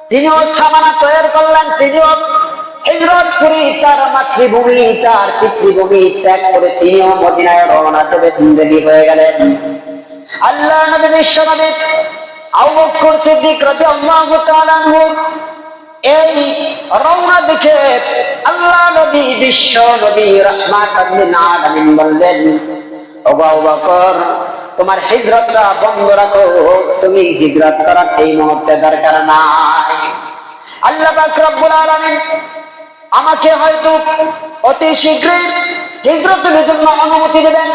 তিনিও সামানা তৈরি করলেন, তিনিও হিজরত করে তার মাতৃভূমি তার পিতৃভূমি ত্যাগ করে তিনিও মদিনায় রওনা দেবে রেডি হয়ে গেলেন। আল্লাহ নবী বিশ্ব নবী আবু বকর সিদ্দিক রাদিয়াল্লাহু তাআলা আনহু এই রওনা দেখে আল্লাহ নবী বিশ্ব নবী রাহমাতাল লিল আলামিন বললেন, ও আবু বকর তোমার হিজরতটা বন্ধ রাখো, তুমি হিজরত করার এই মুহূর্তে দরকার নাই। আল্লাহ পাক রব্বুল আলামিন আমাকে হয়তো অতি শীঘ্রই হিজরতের জন্য অনুমতি দেবেন।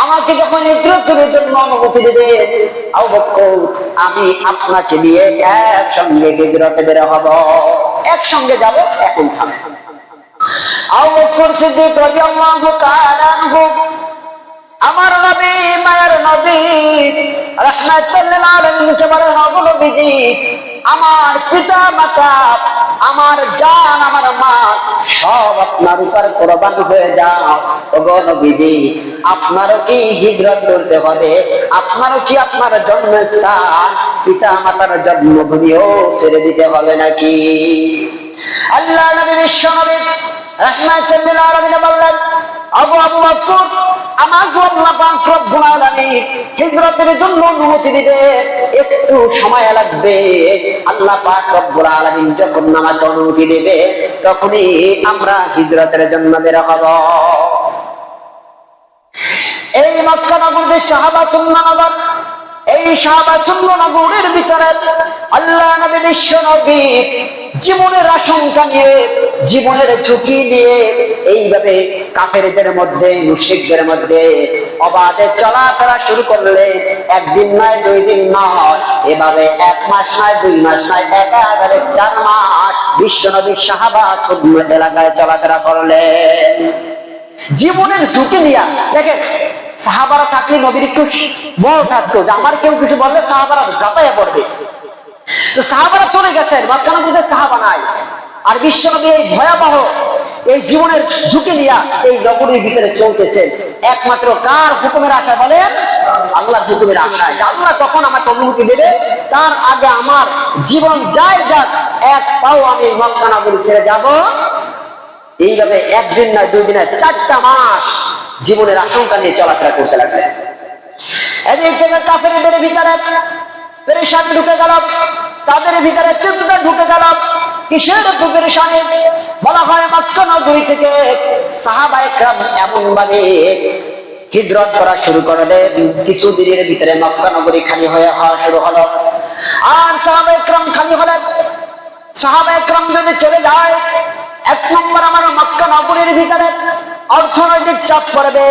আমাকে যখন হিজরতের জন্য অনুমতি দেবেন, আবু বকর আমি আপনাকে নিয়ে একসঙ্গে হিজরতে বের হব, একসঙ্গে যাব। এখন থামেন। আবু বকর সিদ্দিক রাদিয়াল্লাহু তাআলা আনহু আমার নবী মায়ের নবী রাহমাতুল লিল আলামিন বলেন, ওগো নবীজি আমার পিতা মাতা আমার জান আমার মা সব আপনার উপর কুরবান হয়ে যাও। ওগো নবীজি আপনারও কি হিজরত করতে হবে? আপনারও কি আপনার জন্মস্থান পিতা মাতার জন্মভূমিও ছেড়ে দিতে হবে নাকি? আল্লাহ নবী বিশ্ব নবী রাহমাতুল লিল আলামিন বললেন, আবু বকর আমাকে আল্লাহ পাক রব্বুল আলামিন হিজরতের জন্য অনুমতি দিবে, একটু সময় লাগবে। আল্লাহ পাক রব্বুল আলামিন যখন আমাকে অনুমতি দেবে তখনই আমরা হিজরতের জন্য বের হব। এই মক্কা নগরীর সাহাবাতুন নগর, এই সাহাবাতুন নগরের ভিতরে আল্লাহ নবী বিশ্ব নবী জীবনের আশঙ্কা নিয়ে জীবনের ঝুঁকি নিয়ে এইভাবে কাফেরদের মধ্যে মুশরিকদের মধ্যে অবাধে চলাফেরা শুরু করলে একদিন নয় দুই দিন নয়, এভাবে এক মাস নয় দুই মাস নয়, একেবারে 4 মাস বিশ্ব নবীর সাহাবা সুন্ন এলাকায় চলাফেরা করলেন জীবনের ঝুঁকি নিয়ে। দেখেন সাহাবারা থাকলে নবীর একটু বল থাকতো যে আমার কেউ কিছু বললে সাহাবারা যাতায়া পড়বে, তো সাহাবারা চলে গেছেন, মক্কা নগরীতে সাহাবা নাই। আর বিশ্ব নবী এই ভয়াবহ এই জীবনের ঝুঁকি নিয়ে এই নগরীর ভিতরে চলতেছেন একমাত্র কার হুকুমের আশায়? বলেন আল্লাহর হুকুমের আশায়। আল্লাহ কখন আমাকে অনুমতি দেবে, তার আগে আমার জীবন যাই যাক এক পাও আমি মক্কা নগরী ছেড়ে যাব। এইভাবে একদিন না দুই দিন 4টা মাস জীবনের আশঙ্কা নিয়ে চলাফেরা করতে লাগলেন। এদিক থেকে কাফেরদের ভিতরে পেরেশানি ঢুকে গেল, তাদের ভিতরে চিন্তা ঢুকে গেল। কিসের পেরেশানি? বলা হয় মক্কা নগরী থেকে সাহাবায়ে কেরাম এমন ভাবে হিজরত করা শুরু করলেন, কিছুদিনের ভিতরে মক্কা নগরী খালি হয়ে হওয়া শুরু হলো। আর সাহাবায়ে কেরাম খালি হলেন। সাহাবায়ে কেরাম যদি চলে যায়, 1 নম্বর আমার মক্কা নগরীর ভিতরে অর্থনৈতিক চাপ পড়বে,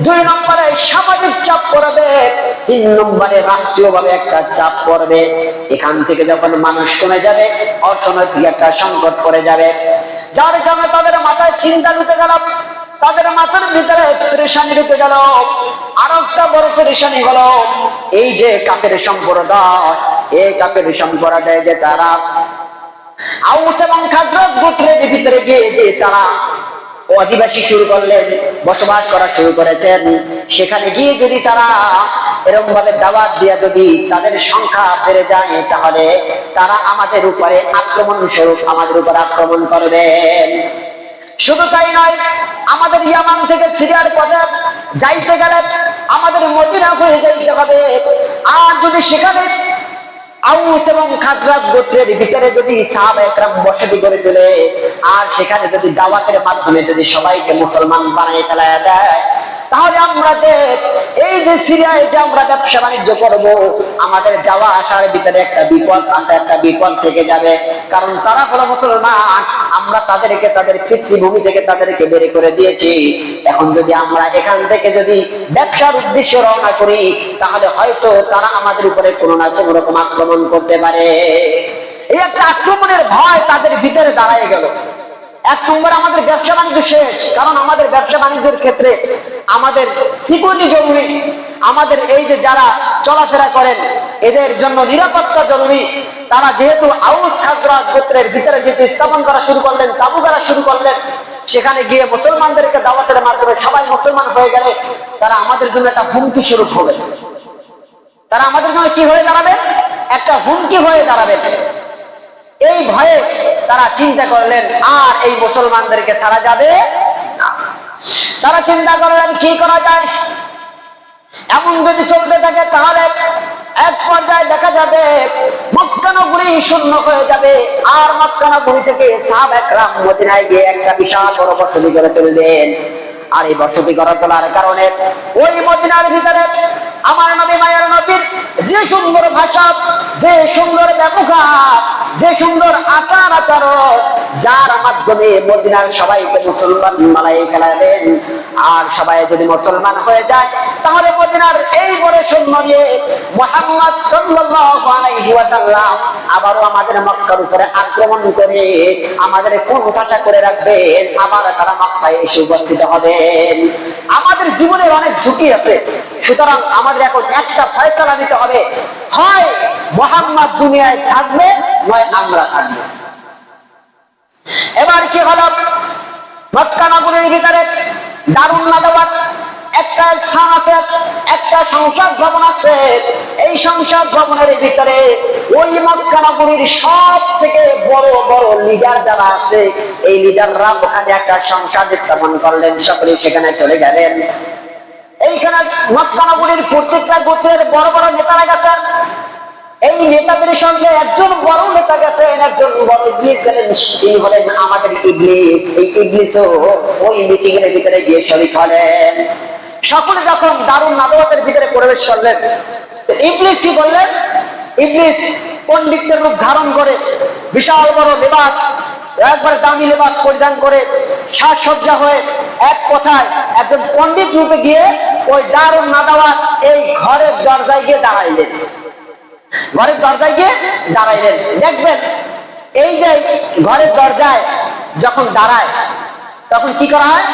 2 নম্বরে সামাজিক চাপ পড়বে, 3 নম্বরে রাষ্ট্রীয়ভাবে একটা চাপ পড়বে। এখান থেকে যখন মানুষ কমে যাবে অর্থনৈতিক একটা সংকট পড়ে যাবে, যার কারণে তাদের মাথায় চিন্তা ঢুকে গেল, তাদের মাথার ভিতরে পেরেশানি ঢুকে গেল। আর একটা বড় পেরেশানি হলো এই যে কাফের সম্প্রদায়, এই কাফের সম্প্রদায় যে তারা আউস এবং খাজরাজ গোত্রের ভিতরে গিয়ে যে তারা অধিবাসী শুরু করলেন, বসবাস করা শুরু করেছেন। সেখানে গিয়ে যদি তারা এরকম ভাবে দাওয়াত দিয়ে যদি তাদের সংখ্যা বেড়ে যায় তাহলে তারা আমাদের উপরে আক্রমণ স্বরূপ আমাদের উপর আক্রমণ করবেন। শুধু তাই নয়, আমাদের ইয়ামান থেকে সিরিয়ার পথে যাইতে গেলে আমাদের মদিনা হয়ে যাইতে হবে। আর যদি সেখানে আউস এবং খাজরাজ গোত্রের ভিতরে যদি সাহাবায়ে কেরাম বসতি করে তোলে আর সেখানে যদি দাওয়াতের মাধ্যমে যদি সবাইকে মুসলমান বানিয়ে ফেলা দেয়, তাহলে আমরা এই যে সিরিয়ায় যে আমরা ব্যবসা বাণিজ্য করব, আমাদের যাওয়া আসার ভিতরে একটা বিপদ আছে, একটা বিপদ থেকে যাবে। কারণ তারা হলো মুসলমান, আমরা তাদেরকে তাদের পিতৃভূমি থেকে তাদেরকে বের করে দিয়েছি। এখন যদি আমরা এখান থেকে যদি ব্যবসার উদ্দেশ্যে রওনা করি তাহলে হয়তো তারা আমাদের উপরে কোনো না কোনো রকম আক্রমণ করতে পারে। এই একটা আক্রমণের ভয় তাদের ভিতরে দাঁড়ায় গেল। 1 নম্বর আমাদের ব্যবসা বাণিজ্য শেষ, কারণ আমাদের ব্যবসা বাণিজ্যের ক্ষেত্রে আমাদের সিকিউরিটি জরুরি, আমাদের এই যে যারা চলাফেরা করেন এদের জন্য নিরাপত্তা জরুরি। তারা যেহেতু আউস খাজরাজ গোত্রের ভিতরে যেহেতু স্থাপন করা শুরু করলেন, তাবু গাড়া শুরু করলেন, সেখানে গিয়ে মুসলমানদেরকে দাওয়াতের মাধ্যমে সবাই মুসলমান হয়ে গেলে তারা আমাদের জন্য একটা হুমকি স্বরূপ হবে। তারা আমাদের জন্য কি হয়ে দাঁড়াবে? একটা হুমকি হয়ে দাঁড়াবে। এই ভয়ে তারা চিন্তা করলেন আর এই মুসলমানদেরকে ছাড়া যাবে না। তারা চিন্তা করলেন কি করা যায়, এমন যদি চলতে থাকে তাহলে এক পর্যায়ে দেখা যাবে মক্কা নগরী শূন্য হয়ে যাবে, আর মক্কা নগরী থেকে সাহাবায়ে কেরাম মদিনায় গিয়ে একটা বিশাল বড় বসতি গড়ে তুলবেন। আর এই বসতি গড়ে তোলার কারণে ওই মদিনার ভিতরে আমার নবী মায়ের নবীর যে সুন্দর ভাষা, যে সুন্দর ব্যবহার, যে সুন্দর আচার আচরণ, যার মাধ্যমে মদিনার সবাইকে মুসলমান বানাই ফেলাবেন। আর সবাই যদি মুসলমান হয়ে যায় তাহলে মদিনার এই বড় সৈন্য নিয়ে মুহাম্মদ সাল্লাল্লাহু আলাইহি ওয়াসাল্লাম আবারও আমাদের মক্কার উপরে আক্রমণ করে আমাদের কোন ভাষা করে রাখবেন, আবার তারা মক্কায় এসে উপস্থিত হবেন। আমাদের জীবনের অনেক ঝুঁকি আছে, সুতরাং আমাদের এখন একটা ফয়সালা নিতে হবে, হয় মুহাম্মদ দুনিয়ায় থাকবে নয় আমরা থাকবো। এবার কি হলো, মক্কা নগরীর ভিতরে দারুন নাদাওয়াত একটা স্থান আছে, একটা সংসদ ভবন আছে। এই সংসদ ভবনের ভিতরে ওই মক্কা নগরীর সব থেকে বড় বড় লিডার যারা আছে, এই লিডাররা ওখানে একটা সংসদ স্থাপন করলেন, সকলে সেখানে চলে গেলেন। এইখানে মক্কা নগরীর প্রত্যেকটা গোত্রের বড় বড় নেতারা গেছেন। এই নেতাদের সঙ্গে একজন বড় নেতা গেছেন, একজন বড় ইবলিস গেলেন, তিনি হলেন আমাদের ইবলিস। এই ইবলিসও ওই মিটিং এর ভিতরে গিয়ে শরীক হলেন। সকলে যখন দারুন নাদাওয়াতের ভিতরে প্রবেশ করলেন, ইবলিস কি করলেন, ইবলিস পণ্ডিতের রূপ ধারণ করে বিশাল বড় লেবাস, একবার দামি লেবাস পরিধান করে সাজসজ্জা হয়ে এক কথায় একজন পণ্ডিত রূপে গিয়ে ওই দারুন নাদাওয়াত এই ঘরের দরজায় গিয়ে দাঁড়াইলেন। ঘরের দরজায় গিয়ে দাঁড়াইলেন। দেখবেন এই যে ঘরের দরজায় যখন দাঁড়ায় তখন কি করা হয়,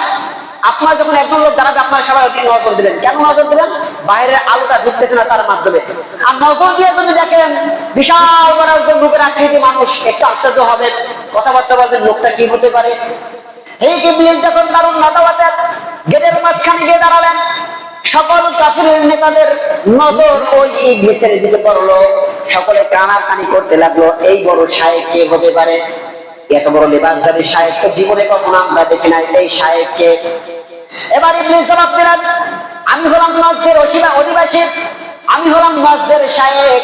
আপনার যখন একজন লোক দাঁড়াবে আপনারা সবাই ওদিকে নজর দিবেন। কেন নজর দিবেন? বাইরের আলোটা ঢুকতেছে না তার মাধ্যমে। আর নজর দিয়ে যদি দেখেন বিশাল বড় একজন রূপের আকৃতি মানুষ, একটু আশ্চর্য হবেন, কথাবার্তা বলবেন লোকটা কি হতে পারে। এই ইবলিস যখন দারুন নাদাওয়াতের গেটের মাঝখানে গিয়ে দাঁড়ালেন, সকল কাফিরের নেতাদের নজর ওই ইবলিসের দিকে পড়লো। সকলে কানাকানি করতে লাগলো, এই বড় শায়েখ কে হতে পারে, এত বড় লেবাসদারি শায়েখ তো জীবনে কখনো আমরা দেখি নাই, এই শায়েখ কে? এবার ইবলিস জবাব দিলেন, আমি হলাম নজদের অধিবাসী, আমি হলাম নজদের শায়েখ।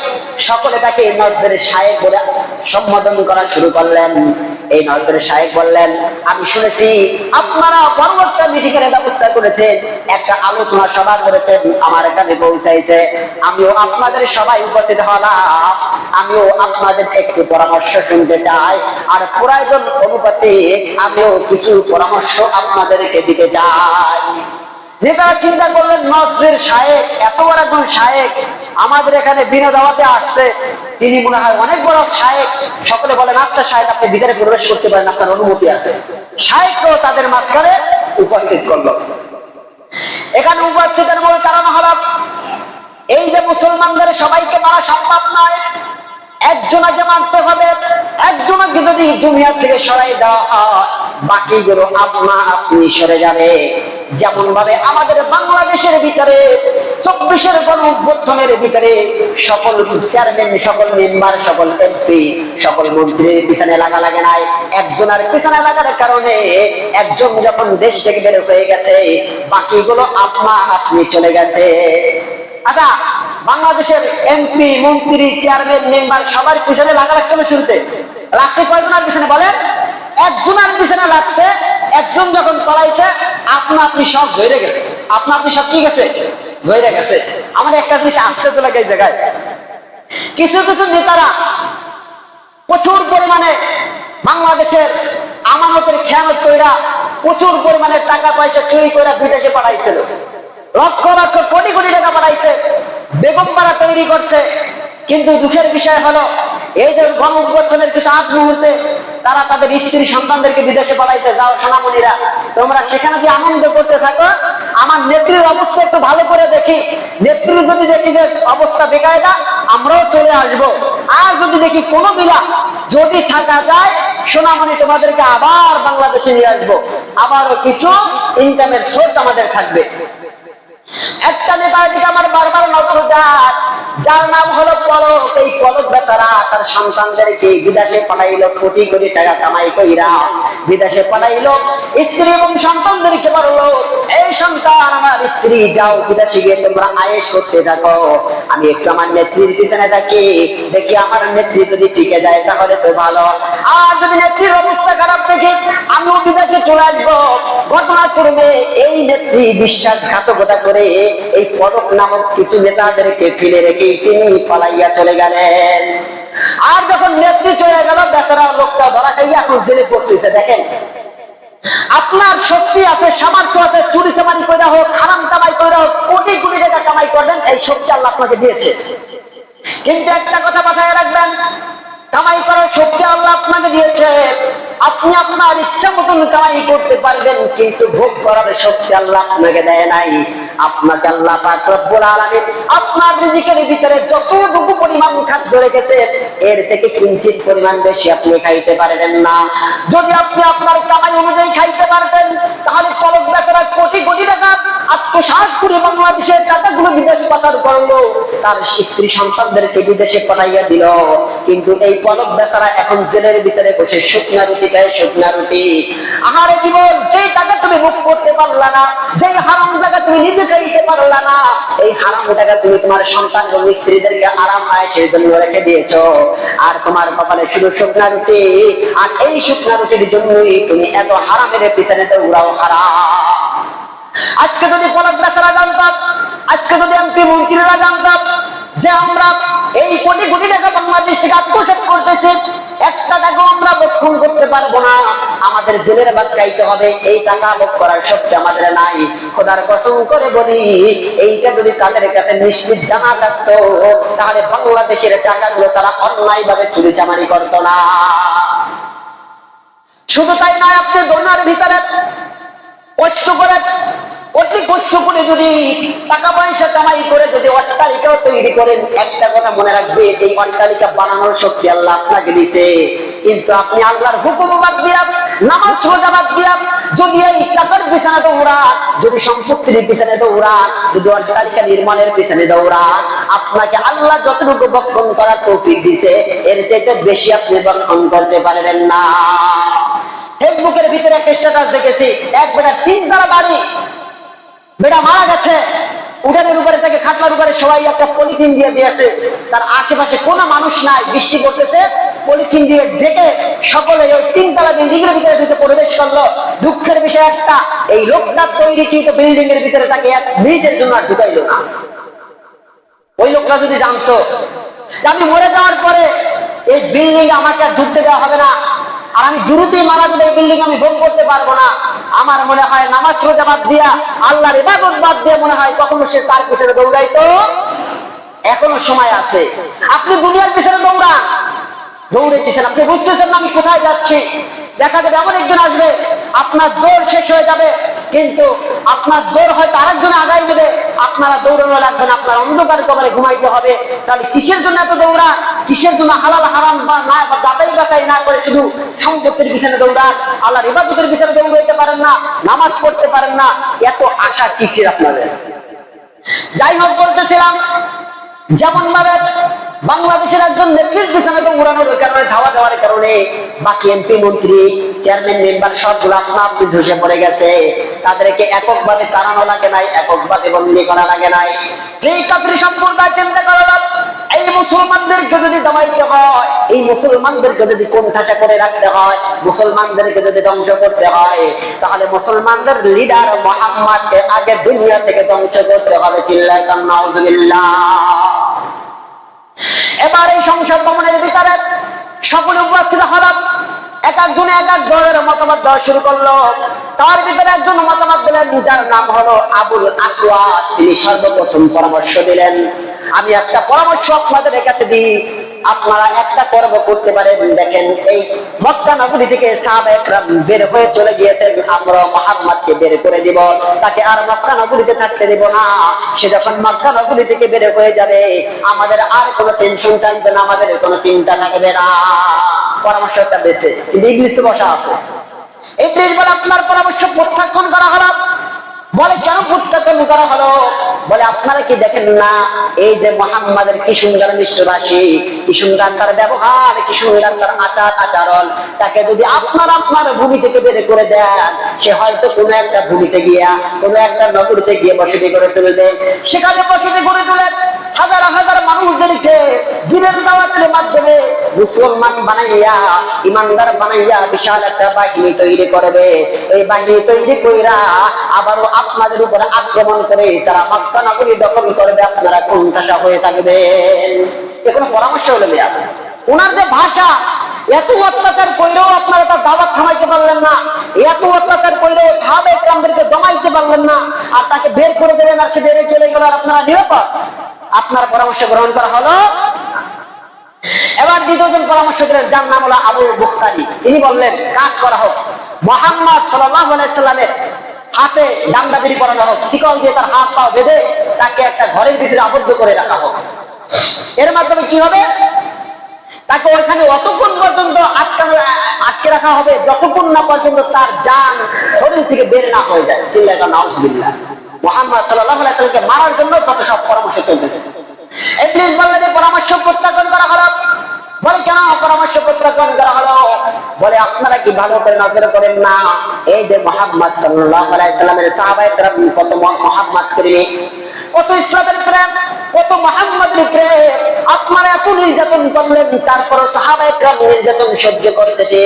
সকলে তাকে নজদের শায়েখ বলে সম্বোধন করা শুরু করলেন। এই নজদের শায়েখ বললেন, আমি শুনেছি আপনারা বড় একটা মিটিং এর ব্যবস্থা করেছেন, একটা আলোচনা সভা করেছেন, আমার এখানে পৌঁছাইছে, আমিও আপনাদের সবাই উপস্থিত হলাম, আমিও আপনাদের একটু পরামর্শ শুনতে চাই, আর প্রয়োজন অনুপাতে আমিও কিছু পরামর্শ আপনাদেরকে দিতে চাই। নেতারা চিন্তা করলেন, নজদের শায়েখ, এত বড় একজন শায়েখ আমাদের এখানে বিনা দাওয়াতে আসছে, তিনি মনে হয় অনেক বড় শায়েখ। সকলে বলেন, আচ্ছা শায়েখ আপনি ভিতরে প্রবেশ করতে পারেন, আপনার অনুমতি আছে। শায়েখও তাদের মাঝখানে উপস্থিত করলো। এখানে উপস্থিতের মূল কারণ হলো এই যে মুসলমানদের সবাইকে মারা সম্ভব নয়, একজনকে মারতে হবে। একজনকে যদি দুনিয়া থেকে সরাই দেওয়া হয় বাকিগুলো আপনা আপনি সরে যাবে। যেমন ভাবে আমাদের বাংলাদেশের ভিতরে 24-এর গণঅভ্যুত্থানের ভিতরে সকল চেয়ারম্যান, সকল মেম্বার, সকল এমপি, সকল মন্ত্রীর পিছনে লাগা লাগে নাই, একজনের পিছনে লাগার কারণে একজন যখন দেশ থেকে বের হয়ে গেছে বাকিগুলো আপনা আপনি চলে গেছে। আচ্ছা, বাংলাদেশের এমপি, মন্ত্রী, চেয়ারম্যান, মেম্বার সবার পিছনে লাগা লাগছে না? শুরুতে লাগছে কয়জনের পিছনে বলেন? একজনের পিছনে লাগছে। একজন যখন পলাইছে আপনা আপনি সব জয়রে গেছে, আপনা আপনি সব কি গেছে, জয়রে গেছে। আমার একটা জিনিস আশ্চর্য লাগে এই জায়গায়, কিছু কিছু নেতারা প্রচুর পরিমাণে বাংলাদেশের আমানতের খেয়ানত কইরা প্রচুর পরিমাণে টাকা পয়সা চুরি করে বিদেশে পাঠাইছিল, লক্ষ লক্ষ কোটি কোটি টাকা পাঠাইছে, বেগম পাড়া তৈরি করছে। কিন্তু দুঃখের বিষয় হলো এই যে গণঅভ্যুত্থানের কিছু আগ মুহূর্তে তারা তাদের স্ত্রী সন্তানদেরকে বিদেশে পাঠাইছে। যাও সোনামণিরা, তোমরা সেখানে যে আনন্দ করতে থাকো, আমার নেত্রীর অবস্থা একটু ভালো করে দেখি, নেত্রী যদি দেখি যে অবস্থা বেকায়দা আমরাও চলে আসবো, আর যদি দেখি কোনো মিলা যদি থাকা যায় সোনামণি তোমাদেরকে আবার বাংলাদেশে নিয়ে আসবো, আবারও কিছু ইনকামের সোর্স আমাদের থাকবে। একটা নেতার দিকে আমার বারবার নজর যায়, যার নাম হলো পলক। এই পলক বেচারা তার সন্তানদেরকে বিদেশে পাঠাইলো, কোটি কোটি টাকা কামাই কইরা বিদেশে পাঠাইলো। স্ত্রী এবং সন্তানদেরকে বললো, এই সন্তান আমার স্ত্রী, যাও বিদেশে গিয়ে তোমরা আয়েশ করতে থাকো, আমি একটু আমার নেত্রীর পিছনে থাকি, দেখি আমার নেত্রী যদি টিকে যায় তাহলে তো ভালো, আর যদি নেত্রীর অবস্থা খারাপ দেখি আমিও বিদেশে চলে আসবো। ঘটনা করবে এই নেত্রী বিশ্বাসঘাতকতা করে এই পলক নামক কিছু নেতাদেরকে ফেলে রেখে তিনি পালাইয়া চলে গেলেন। আর যখন নেত্রী চলে গেল, বেচারা লোকটা ধরা খাইয়া এখন জেলে পড়তেছে। দেখেন, আপনার শক্তি আছে, সামর্থ্য আছে, চুরি চামারি করে হোক, হারাম কামাই করে হোক, কোটি কোটি টাকা কামাই করবেন, এই শক্তি আল্লাহ আপনাকে দিয়েছে। কিন্তু একটা কথা মাথায় রাখবেন, কামাই করার শক্তি আল্লাহ আপনাকে দিয়েছে, আপনি আপনার ইচ্ছা মতন কামাই করতে পারবেন, কিন্তু ভোগ করার শক্তি আল্লাহ আপনাকে দেয় নাই। আপনাকে আল্লাহ পাক রব্বুল আলামিন আপনার রিজিকের ভিতরে যতটুকু পরিমাণ খাদ্য রেখেছে এর থেকে কিঞ্চিত পরিমাণ বেশি আপনি খাইতে পারবেন না। যদি আপনি আপনার কামাই অনুযায়ী খাইতে পারতেন, তাহলে পলক বেচারা কোটি কোটি টাকা আত্মসাৎ করে বাংলাদেশের টাকাগুলো বিদেশে পাচার করলো, তার স্ত্রী সন্তানদেরকে বিদেশে পাঠাইয়া দিল। কিন্তু এই পলক বেচারা এখন জেলের ভিতরে বসে শুকনা রুটি খায়, শুকনা রুটি। আহারে জীবন, যেই টাকা তুমি ভোগ করতে পারলা না, যেই হারাম টাকা তুমি নিজে খাইতে পারলা না, এই হারাম টাকা তুমি তোমার সন্তান এবং স্ত্রীদেরকে আরাম আয়েশের জন্য রেখে দিয়েছো, আর তোমার কপালে শুধু শুকনা রুটি। আর এই শুকনা রুটির জন্যই তুমি এত হারামের পিছনে দৌড়াও। হারাম। আজকে যদি পলক বেচারা জানতাম, আজকে যদি এমপি মন্ত্রীরা জানতাম যে আমরা এই কোটি কোটি টাকা বাংলাদেশ থেকে আত্মসাৎ করতেছি, একটা টাকাও আমরা ভক্ষণ করতে পারবো না, আমাদের জেলের ভাত খাইতে হবে, এই টাকা ভোগ করার শক্তি আমাদের নাই। খোদার কসম করে বলি, এইটা যদি তাদের কাছে নিশ্চিত জানা থাকতো, তাহলে বাংলাদেশের টাকাগুলো তারা অন্যায় ভাবে চুরি চামারি করতো না। শুধু তাই নয়, আপনি দোনার ভিতরে কষ্ট করে, অতি কষ্ট করে যদি টাকা পয়সা কামাই করে যদি অট্টালিকাও তৈরি করেন, একটা কথা মনে রাখবে, এই অট্টালিকা বানানোর শক্তি আল্লাহ আপনাকে দিয়েছে। কিন্তু আপনি আল্লাহর হুকুম বাদ দিয়া, নামাজ রোজা বাদ দিয়া যদি এই টাকার পিছনে দৌড়ান, যদি সম্পত্তির পিছনে দৌড়ান, যদি অট্টালিকা নির্মাণের পিছনে দৌড়ান, আপনাকে আল্লাহ যতটুকু ভক্ষণ করার তৌফিক দিয়েছে এর চাইতে বেশি আপনি ভক্ষণ করতে পারবেন না। ফেসবুকের ভিতরে একটা স্ট্যাটাস দেখেছি, এক বেটা 3 তলা বাড়ি, বেটা মারা গেছে, উঠানের উপরে থেকে খাটলার উপরে সবাই একটা পলিথিন দিয়ে দিয়েছে, তার আশেপাশে কোনো মানুষ নাই, বৃষ্টি পড়তেছে, পলিথিন দিয়ে ঢেকে সকলে ওই 3 তলা বিল্ডিং এর ভিতরে প্রবেশ করলো। দুঃখের বিষয় একটা, এই লোকটা তৈরিকৃত বিল্ডিং এর ভিতরে তাকে 1 মিনিটের জন্য আর ঢুকাইলো না। ওই লোকটা যদি জানতো যে আমি মরে যাওয়ার পরে এই বিল্ডিং আমাকে আর ঢুকতে দেওয়া হবে না, আর আমি দ্রুতই মারা গেলে এই বিল্ডিং আমি ভোগ করতে পারবো না, আমার মনে হয় নামাজ রোজা বাদ দিয়া, আল্লাহর ইবাদত বাদ দিয়ে মনে হয় কখনো সে তার পিছনে দৌড়াইতো। এখনো সময় আছে, আপনি দুনিয়ার পিছনে দৌড়ান, দৌড়াইতেছেন, আপনি বুঝতেছেন না আমি কোথায় যাচ্ছি। দেখা যাবে এমন একদিন আসবে আপনার দৌড় শেষ হয়ে যাবে, কিন্তু আপনার দৌড় হয়তো আরেকজন আগাই দেবে, আপনারা দৌড়ানো লাগবে না, আপনার অন্ধকার কবরে ঘুমাইতে হবে। তাহলে কিসের জন্য এত দৌড়া, কিসের জন্য হালাল হারাম বা না যাচাই বাছাই না করে শুধু সম্পত্তির পিছনে দৌড়ান, আল্লাহর ইবাদতের পিছনে দৌড়াইতে পারেন না, নামাজ পড়তে পারেন না, এত আশা কিসের আপনাদের? যাই হোক, বলতেছিলাম যেমন ভাবে বাংলাদেশের একজন নেত্রীর পিছনে তো উড়ানোর কারণে, ধাওয়া দেওয়ার কারণে বাকি এমপি মন্ত্রী চেয়ারম্যান মেম্বার সবগুলো আপনা আপনি ধসে পড়ে গেছে। তাদেরকে এককভাবে তাড়ানো লাগে নাই, এককভাবে বন্দী করা লাগে নাই। এই কাফির সম্প্রদায় চিন্তা করা যাক, এই মুসলমানদেরকে যদি দমাইতে হয়, এই মুসলমানদেরকে যদি কোণঠাসা করে রাখতে হয়, মুসলমানদেরকে যদি ধ্বংস করতে হয়, তাহলে মুসলমানদের লিডার মুহাম্মদকে আগে দুনিয়া থেকে ধ্বংস করতে হবে। চিল্লাতাম নাউজুবিল্লাহ। এবার এই সংসদ ভবনের ভিতরে সকলে উপস্থিত হলাম, এক একজনে এক এক ধরনের মতামত দেওয়া শুরু করলো। তার ভিতরে একজন মতামত দিলেন যার নাম হলো আবুল আসওয়াদ। তিনি সর্বপ্রথম পরামর্শ দিলেন, আমি একটা পরামর্শ আপনাদের কাছে দিই, আপনারা একটা কর্ম করতে পারেন। দেখেন, এই মক্কা নগরী থেকে সাহাবায়ে কেরাম বের হয়ে চলে গিয়েছেন, আমরা মুহাম্মদকে বের করে দিব, তাকে আর মক্কা নগরীতে থাকতে দেব না। সে যখন মক্কা নগরী থেকে বের হয়ে যাবে আমাদের আর কোনো টেনশন থাকবে না, আমাদের কোনো চিন্তা থাকবে না। পরামর্শটা বেশি, কিন্তু ইবলিস তো বসা আছে। ইবলিস বলে আপনার পরামর্শ প্রত্যাখ্যান করা হলো। বলে কেন প্রত্যাখ্যান করা হলো? বলে আপনারা কি দেখেন না এই যে মুহাম্মাদের কি সুন্দর মিষ্টভাষী, কি সুন্দর তার ব্যবহার, কি সুন্দর তার আচার আচরণ, তাকে যদি আপনার ভূমি থেকে বের করে দেন, সে হয়তো কোনো একটা ভূমিতে গিয়া কোনো একটা নগরীতে গিয়ে বসতি করে তুলবে, সেখানে বসতি করে তুলে হাজার হাজার মানুষদেরকে দিনের দাওয়াতের মাধ্যমে মুসলমান বানাইয়া, ইমানদার বানাইয়া বিশাল একটা বাহিনী তৈরি করবে। এই বাহিনী তৈরি কইরা আবারও আপনাদের উপরে আক্রমণ করে তারা মক্কা নগরী দখল করবে। আপনারা কোনটাশা হয়ে থাকবেন? এ কোনো পরামর্শ হলো না। ওনার যে ভাষা, এত অত্যাচার কইরেও আপনারা তার দাওয়াত থামাইতে পারলেন না, এত অত্যাচার কইরেও সাহাবায়ে কেরামদেরকে দমাইতে পারলেন না, আর তাকে বের করে দেবেন আর সে বেড়ে চলে গেল আর আপনারা নিরাপদ। আপনার পরামর্শ গ্রহণ করা হলো। এবার দ্বিতীয়জন পরামর্শ দিলেন, যার নাম হলো আবু বুখতারি। তিনি বললেন কাজ করা হোক, মুহাম্মদ সাল্লাল্লাহু আলাইহি সাল্লামের হাতে ডান্ডা বিড়ি পরানো হোক, শিকল দিয়ে তার হাত পা বেঁধে তাকে একটা ঘরের ভিতরে আবদ্ধ করে রাখা হোক। এর মাধ্যমে কি হবে? তাকে ওইখানে অতক্ষণ পর্যন্ত আটকে রাখা হবে যতক্ষণ না পর্যন্ত তার জান শরীর থেকে বের না হয়ে যায়। চিল্লাকা নাউজুবিল্লাহ। মুহাম্মদ সাল্লাল্লাহু আলাইহি সাল্লামকে মারার জন্য যত সব পরামর্শ চলতেছে। ইবলিস বলল যে পরামর্শ প্রত্যাখ্যান করা হলো। বলে কেন পরামর্শ প্রত্যাখ্যান করা হলো? বলে আপনারা কি ভালো করে নজর করেন না, এই যে মুহাম্মদ সাল্লাল্লাহু আলাইহি সাল্লামের সাহাবায়ে কেরাম কত মুহাম্মদ প্রেমী, কত ইসলামের প্রেম, কত মুহাম্মাদের প্রেম, আপনারা এত নির্যাতন করলেন, তারপর সাহাবায়ে কেরাম নির্যাতন সহ্য করতেছে,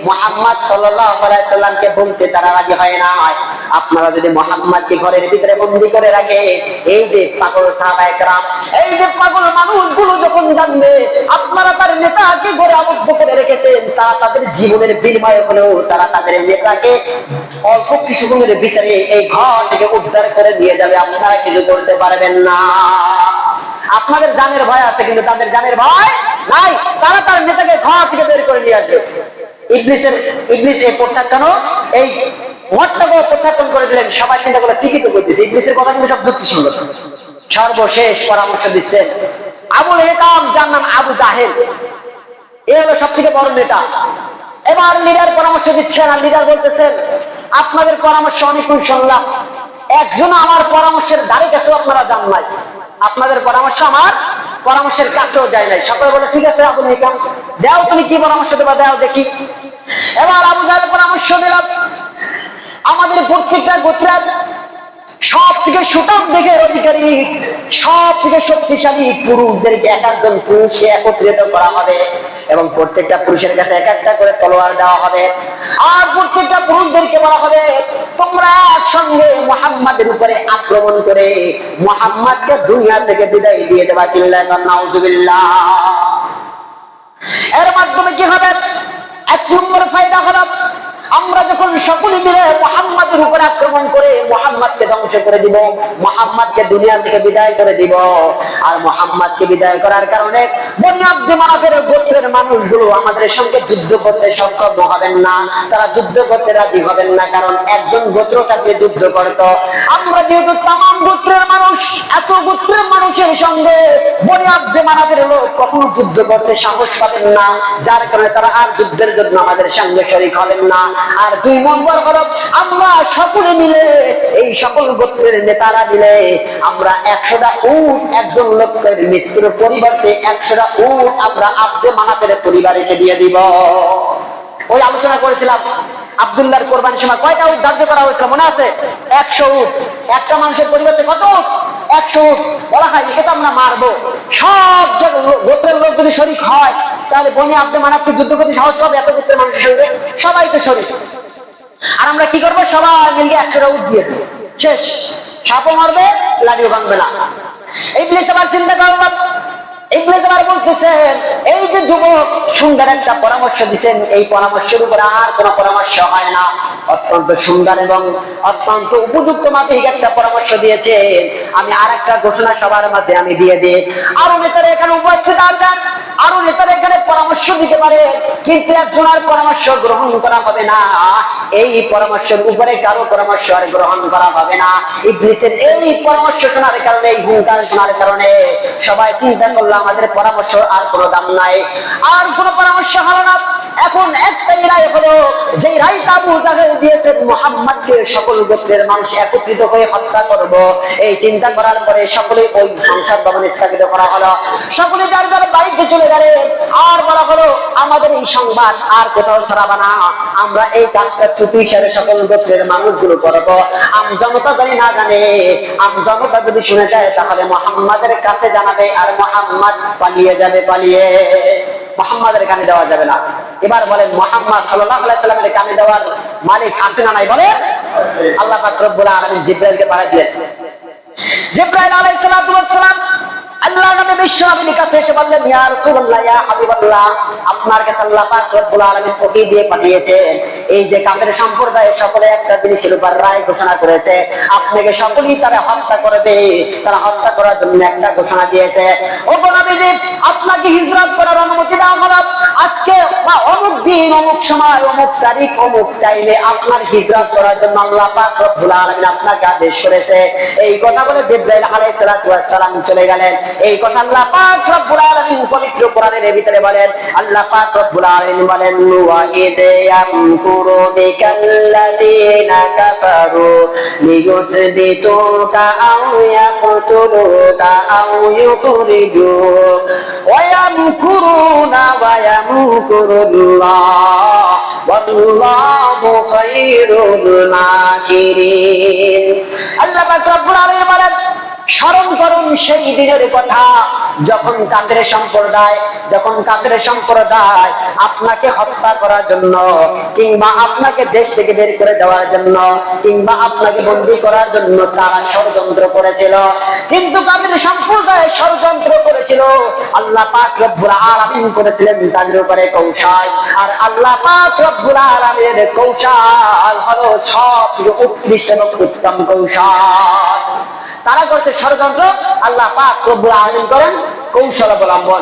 মুহাম্মদ সাল্লাল্লাহু আলাইহি সাল্লামকে বলতে তারা রাজি হয় না। আপনারা যদি মুহাম্মাদকে ঘরের ভিতরে বন্দী করে রাখে, এই যে পাগল সাহাবায়ে কেরাম, এই যে পাগল মানুষগুলো যখন জানবে আপনারা তার নেতাকে ঘরে আবদ্ধ করে রেখেছেন, তা তাদের জীবনের বিনিময়ে হলেও তারা তাদের নেতাকে অল্প কিছুক্ষণের ভিতরে এই ঘর থেকে উদ্ধার করে নিয়ে যাবে। আপনারা কিছু করতে পারবেন না। আপনাদের জানের ভয় আছে, কিন্তু তাদের জানের ভয় নাই। তারা তার নেতাকে ঘর থেকে বের করে নিয়ে আসবে। ইবলিস এই প্রত্যাখ্যান, এই মতটাকে প্রত্যাখ্যান করে দিলেন। সবাই চিন্তা করে ঠিকই তো করতেছে, ইবলিসের কথা কিন্তু সব যুক্তিসঙ্গত। সর্বশেষ পরামর্শ দিচ্ছেন আবুল হেকাম, যার নাম আবু জাহেল। এ হলো সব থেকে বড় নেতা। এবার লিডার পরামর্শ দিচ্ছেন, আর লিডার বলতেছেন আপনাদের পরামর্শ অনেকক্ষণ শুনলাম, একজন আমার পরামর্শের ধারে কাছেও আপনারা যান নাই, আপনাদের পরামর্শ আমার পরামর্শের কাছেও যায় নাই। সকলে বলে ঠিক আছে আবুল হেকাম, দাও তুমি কি পরামর্শ দেবা, দাও দেখি। এবার আবু জাহেল পরামর্শ দিলাম, আমাদের প্রত্যেকটা গোত্রের সব থেকে সুঠাম দিকের অধিকারী, সব থেকে শক্তিশালী পুরুষদেরকে এক একজন পুরুষকে একত্রিত করা হবে এবং প্রত্যেকটা পুরুষের কাছে এক একটা করে তলোয়ার দেওয়া হবে। আর প্রত্যেকটা পুরুষদেরকে বলা হবে তোমরা একসঙ্গে মুহাম্মাদের উপরে আক্রমণ করে মুহাম্মাদকে দুনিয়া থেকে বিদায় দিয়ে দেবা। চিল্লায়া নাউজুবিল্লাহ। এর মাধ্যমে কি হবে? এক নম্বর ফায়দা হলো, আমরা যখন সকলে মিলে মুহাম্মাদের উপর আক্রমণ করে মুহাম্মাদকে ধ্বংস করে দিব, মুহাম্মাদকে দুনিয়া থেকে বিদায় করে দিব, আর মুহাম্মাদকে বিদায় করার কারণে বনি আব্দে মানাফের গোত্রের মানুষগুলো আমাদের সঙ্গে যুদ্ধ করতে সক্ষম হবেন না, তারা যুদ্ধ করতে রাজি হবেন না, কারণ একজন গোত্র থাকলে যুদ্ধ করত। আমরা যেহেতু তামাম গোত্রের মানুষ, এত গোত্রের মানুষের সঙ্গে বনি আব্দে মানাফের লোক কখনো যুদ্ধ করতে সাহস পাবেন না, যার কারণে তারা আর যুদ্ধের জন্য আমাদের সঙ্গে শরীক হবেন না। আর দুই নম্বর হলো, আমরা সকলে মিলে, এই সকল গোত্রের নেতারা মিলে আমরা 100টা উট একজন লোকের মৃত্যুর পরিবর্তে 100টা উট আমরা আব্দে মানাফের পরিবারকে দিয়ে দিব। ওই আলোচনা করেছিলাম আব্দুল্লাহর কোরবানির সময় কয়টা উট ধার্য করা হয়েছিল মনে আছে? 100 উট। একটা মানুষের পরিবর্তে কত উট? 100 উট। বলা হয় এটা আমরা মারবো। সব গোত্রের লোক যদি শরীক হয় তাহলে বনি আব্দে মানাফকে যুদ্ধ করতে সাহস পাবে এত গোত্রের মানুষের সঙ্গে? সবাই তো শরীক। আর আমরা কি করবো? সবাই মিলিয়ে 100টা উট দিয়ে দেবো, শেষ। সাপও মারবে, লাঠিও ভাঙবে না। ইবলিস আবার চিন্তা করলাম, ইবলিস আবার বলতেছেন এই যে যুবক সুন্দর একটা পরামর্শ দিচ্ছেন, এই পরামর্শের উপরে আর কোন পরামর্শ হয় না। অত্যন্ত সুন্দর এবং অত্যন্ত উপযুক্ত মাফিক একটা পরামর্শ দিয়েছে। আমি আর একটা ঘোষণা সবার মাঝে আমি দিয়ে দিই, আরো নেতারা এখানে উপস্থিত আছেন, আরো নেতারা এখানে পরামর্শ দিতে পারে, কিন্তু একজনের পরামর্শ গ্রহণ করা হবে না। এই পরামর্শের উপরে কারো পরামর্শ আর গ্রহণ করা হবে না। ইবলিসের এই পরামর্শ শোনার কারণে, এই হুঙ্কার শোনার কারণে সবাই চিন্তা করলো আমাদের পরামর্শ আর কোনো দাম নাই, আর কোনো পরামর্শ হলো না। এখন একটাই রায় হলো, যে রায়টা আবু জাহেল দিয়েছেন মুহাম্মদকে সকল গোত্রের মানুষ একত্রিত হয়ে হত্যা করব। এই চিন্তা করার পরে সকলে ওই সংসদ ভবন স্থগিত করা হলো, সকলে যার যার বাড়িতে চলে গেলেন। আর বলা হলো আমাদের এই সংবাদ আর কোথাও ছড়াবে না, আমরা এই কাজটা চুপি হিসাবে সকল গোত্রের মানুষগুলো করব। আম জনতা জানি না জানে, আম জনতা যদি শুনে যায় তাহলে মুহাম্মাদের কাছে জানাবে, আর মুহাম্মদ পালিয়ে যাবে। পালিয়ে মুহাম্মাদের কানে দেওয়া যাবে না। এবার বলেন মুহাম্মদ সাল্লাল্লাহু আলাইহি সাল্লামের কানে দেওয়ার মালিক আছে না নাই? বলেন। আল্লাহ পাক রব্বুল আলামিন জিবরাইলকে পাঠিয়ে দিলেন। জিবরাইল আলাইহিস সালাতু ওয়াস সালাম আল্লাহ নবী বিশ্ব নবীর কাছে এসে বললেন, ইয়া রাসূলুল্লাহ, ইয়া হাবিবাল্লাহ, আপনার কাছে আল্লাহ পাক রব্বুল আলামিন ওহী দিয়ে পাঠিয়েছেন। এই যে কাফের সম্প্রদায়ের সকলে একটা জিনিসের উপর রায় ঘোষণা করেছে, আপনাকে সকলেই তারা হত্যা করবে, তারা হত্যা করার জন্য একটা ঘোষণা দিয়েছে। ওগো নবীজি, আপনাকে হিজরত করার অনুমতি দেওয়া হলো। আজকে বা অমুক দিন, অমুক সময়, অমুক তারিখ, অমুক টাইমে আপনার হিজরত করার জন্য আল্লাহ পাক রব্বুল আলামিন আপনাকে আদেশ করেছে। এই কথা বলে জিবরাইল আলাইহিস সালাতু ওয়াস সালাম চলে গেলেন। এই কথা আল্লাহ পাক রব্বুল আলামিন পবিত্র কোরআনের ভিতরে বলেন। আল্লাহ পাক রব্বুল আলামিন বলেন, ওয়া ইদ ইয়ামকুরু বিকাল্লাযীনা কাফারু লিয়ুথবিতুকা আও ইয়াকতুলুকা আও ইউখরিজুক ওয়া ইয়ামকুরুনা ওয়া ইয়ামকুরুল্লাহ ওয়াল্লাহু খায়রুল মাকিরিন। আল্লাহ পাক রব্বুল আলামিন বলেন, স্মরণ করুন সেই দিনের কথা যখন কাফের সম্প্রদায় আপনাকে হত্যা করার জন্য, কিংবা আপনাকে দেশ থেকে বের করে দেওয়ার জন্য, কিংবা আপনাকে বন্দী করার জন্য তারা ষড়যন্ত্র করেছিল। কিন্তু কাফের সম্প্রদায় ষড়যন্ত্র করেছিল, আল্লাহ পাক রব্বুল আলামিন করেছিলেন তাদের উপরে কৌশল। আর আল্লাহ পাক রব্বুল আলামিনের কৌশল হলো সবচেয়ে উৎকৃষ্ট এবং উত্তম কৌশল। তারা করতে ষড়যন্ত্র, আল্লাহ পাক রব্বুল আলামিন করেন কৌশল অবলম্বন।